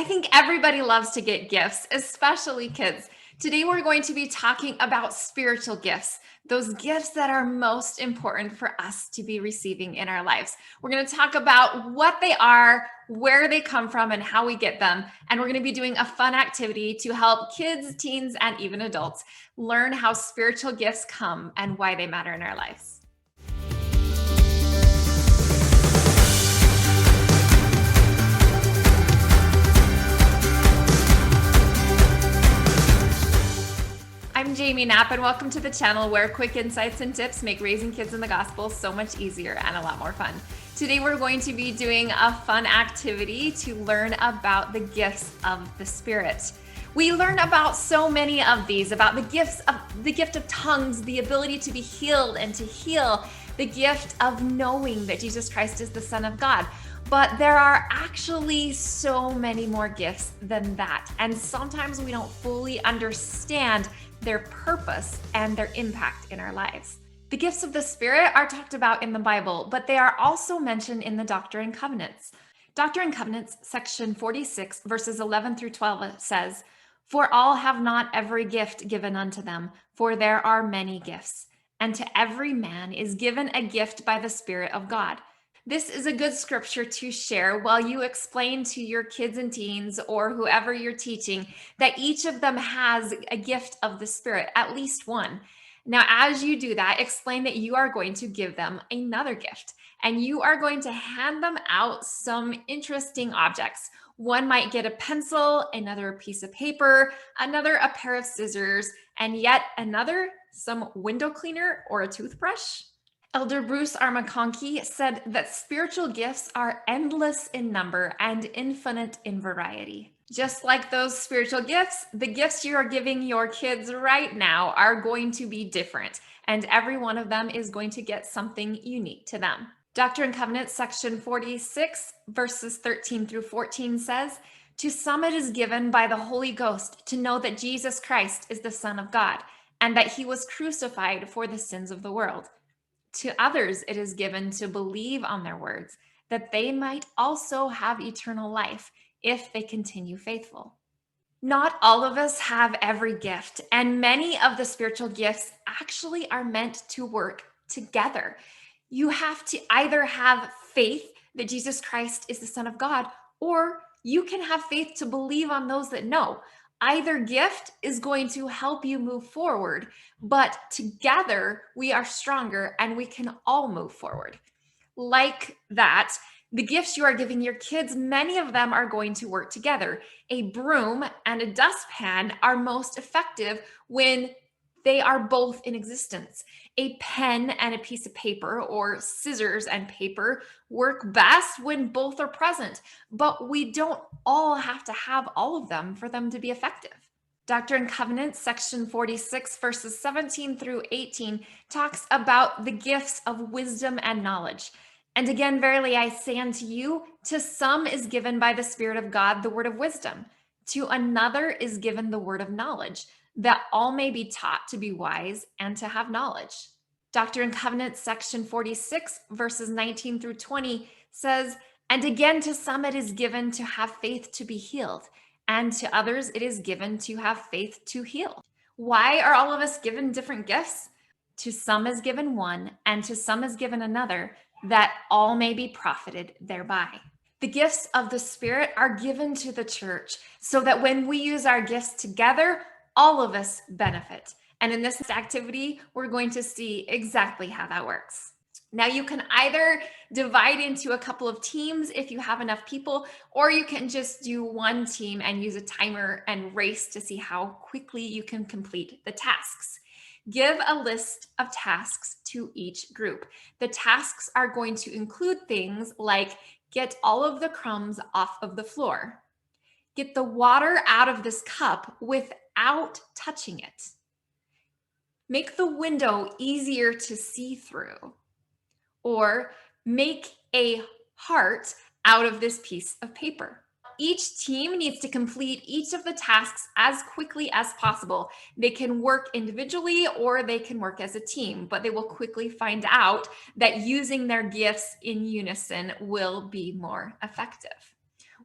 think everybody loves to get gifts, especially kids. Today, we're going to be talking about spiritual gifts, those gifts that are most important for us to be receiving in our lives. We're going to talk about what they are, where they come from, and how we get them. And we're going to be doing a fun activity to help kids, teens, and even adults learn how spiritual gifts come and why they matter in our lives. I'm Jamie Knapp, and welcome to the channel where quick insights and tips make raising kids in the gospel so much easier and a lot more fun. Today, we're going to be doing a fun activity to learn about the gifts of the Spirit. We learn about so many of these, about the gift of tongues, the ability to be healed and to heal, the gift of knowing that Jesus Christ is the Son of God. But there are actually so many more gifts than that. And sometimes we don't fully understand their purpose and their impact in our lives. The gifts of the Spirit are talked about in the Bible, but they are also mentioned in the Doctrine and Covenants. Doctrine and Covenants, section 46, verses 11 through 12 says, "For all have not every gift given unto them, for there are many gifts. And to every man is given a gift by the Spirit of God." This is a good scripture to share while you explain to your kids and teens or whoever you're teaching that each of them has a gift of the Spirit, at least one. Now, as you do that, explain that you are going to give them another gift and you are going to hand them out some interesting objects. One might get a pencil, another a piece of paper, another a pair of scissors, and yet another some window cleaner or a toothbrush. Elder Bruce R. McConkie said that spiritual gifts are endless in number and infinite in variety. Just like those spiritual gifts, the gifts you are giving your kids right now are going to be different, and every one of them is going to get something unique to them. Doctrine and Covenants, section 46, verses 13 through 14 says, "To some it is given by the Holy Ghost to know that Jesus Christ is the Son of God, and that he was crucified for the sins of the world. To others it is given to believe on their words, that they might also have eternal life if they continue faithful." Not all of us have every gift, and many of the spiritual gifts actually are meant to work together. You have to either have faith that Jesus Christ is the Son of God, or you can have faith to believe on those that know. Either gift is going to help you move forward, but together we are stronger and we can all move forward. Like that, the gifts you are giving your kids, many of them are going to work together. A broom and a dustpan are most effective when they are both in existence. A pen and a piece of paper, or scissors and paper, work best when both are present, but we don't all have to have all of them for them to be effective. Doctrine and Covenants, section 46, verses 17 through 18, talks about the gifts of wisdom and knowledge. "And again, verily I say unto you, to some is given by the Spirit of God the word of wisdom, to another is given the word of knowledge, that all may be taught to be wise and to have knowledge." Doctrine and Covenants, section 46, verses 19 through 20 says, "And again, to some it is given to have faith to be healed, and to others it is given to have faith to heal." Why are all of us given different gifts? To some is given one, and to some is given another, that all may be profited thereby. The gifts of the Spirit are given to the church so that when we use our gifts together, all of us benefit. And in this activity, we're going to see exactly how that works. Now, you can either divide into a couple of teams if you have enough people, or you can just do one team and use a timer and race to see how quickly you can complete the tasks. Give a list of tasks to each group. The tasks are going to include things like get all of the crumbs off of the floor, get the water out of this cup without touching it, make the window easier to see through, or make a heart out of this piece of paper. Each team needs to complete each of the tasks as quickly as possible. They can work individually or they can work as a team, but they will quickly find out that using their gifts in unison will be more effective.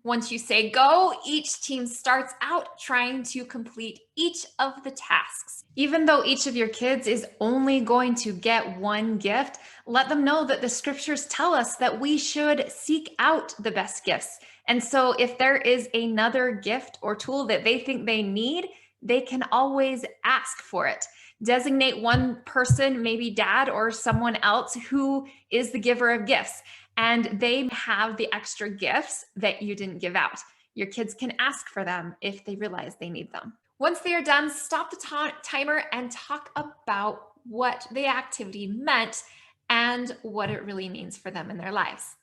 Once you say go, each team starts out trying to complete each of the tasks. Even though each of your kids is only going to get one gift, let them know that the scriptures tell us that we should seek out the best gifts. And so if there is another gift or tool that they think they need, they can always ask for it. Designate one person, maybe dad or someone else, who is the giver of gifts, and they have the extra gifts that you didn't give out. Your kids can ask for them if they realize they need them. Once they are done, stop the timer and talk about what the activity meant and what it really means for them in their lives.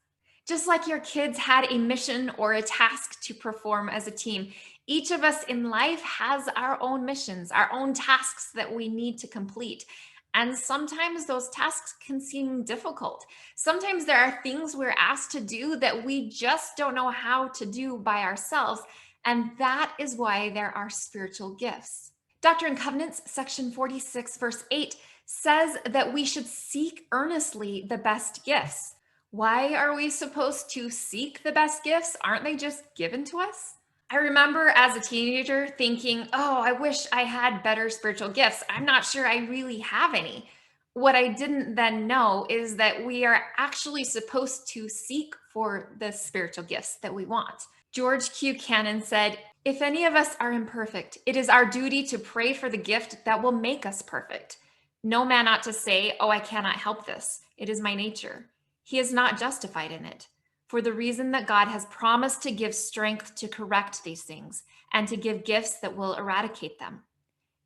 Just like your kids had a mission or a task to perform as a team, each of us in life has our own missions, our own tasks that we need to complete. And sometimes those tasks can seem difficult. Sometimes there are things we're asked to do that we just don't know how to do by ourselves. And that is why there are spiritual gifts. Doctrine and Covenants, section 46, verse 8, says that we should seek earnestly the best gifts. Why are we supposed to seek the best gifts? Aren't they just given to us? I remember as a teenager thinking, oh, I wish I had better spiritual gifts. I'm not sure I really have any. What I didn't then know is that we are actually supposed to seek for the spiritual gifts that we want. George Q. Cannon said, if any of us are imperfect, it is our duty to pray for the gift that will make us perfect. No man ought to say, oh, I cannot help this. It is my nature. He is not justified in it, for the reason that God has promised to give strength to correct these things and to give gifts that will eradicate them.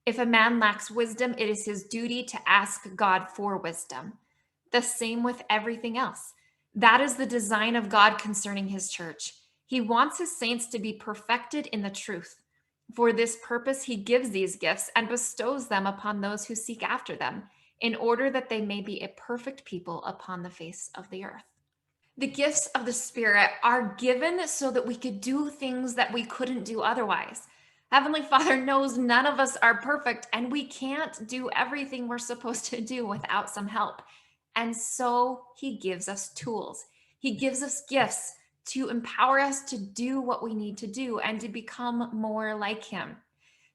If a man lacks wisdom, it is his duty to ask God for wisdom. The same with everything else. That is the design of God concerning his church. He wants his saints to be perfected in the truth. For this purpose, he gives these gifts and bestows them upon those who seek after them, in order that they may be a perfect people upon the face of the earth. The gifts of the Spirit are given so that we could do things that we couldn't do otherwise. Heavenly Father knows none of us are perfect, and we can't do everything we're supposed to do without some help. And so he gives us tools. He gives us gifts to empower us to do what we need to do and to become more like him.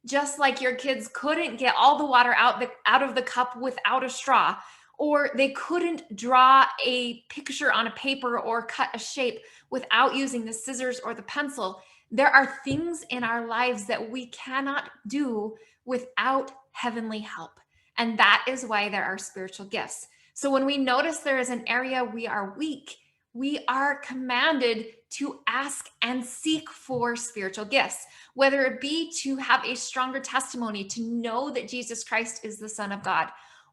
Just like your kids couldn't get all the water out of the cup without a straw, or they couldn't draw a picture on a paper or cut a shape without using the scissors or the pencil. There are things in our lives that we cannot do without heavenly help. And that is why there are spiritual gifts. So when we notice there is an area we are weak, we are commanded to ask and seek for spiritual gifts, whether it be to have a stronger testimony, to know that Jesus Christ is the Son of God,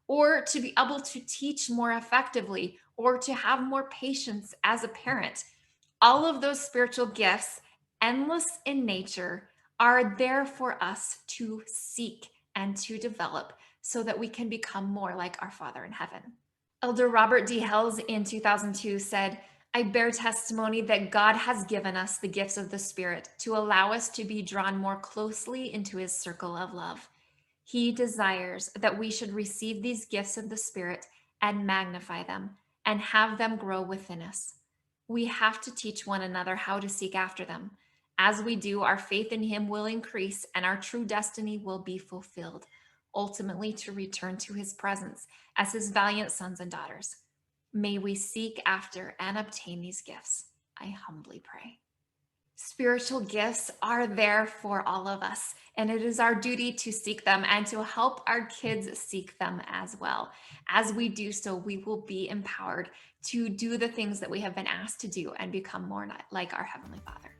or to be able to teach more effectively, or to have more patience as a parent. All of those spiritual gifts, endless in nature, are there for us to seek and to develop so that we can become more like our Father in heaven. Elder Robert D. Hales in 2002 said, I bear testimony that God has given us the gifts of the Spirit to allow us to be drawn more closely into his circle of love. He desires that we should receive these gifts of the Spirit and magnify them and have them grow within us. We have to teach one another how to seek after them. As we do, our faith in him will increase and our true destiny will be fulfilled, ultimately to return to his presence as his valiant sons and daughters. May we seek after and obtain these gifts, I humbly pray. Spiritual gifts are there for all of us, and it is our duty to seek them and to help our kids seek them as well. As we do so, we will be empowered to do the things that we have been asked to do and become more like our Heavenly Father.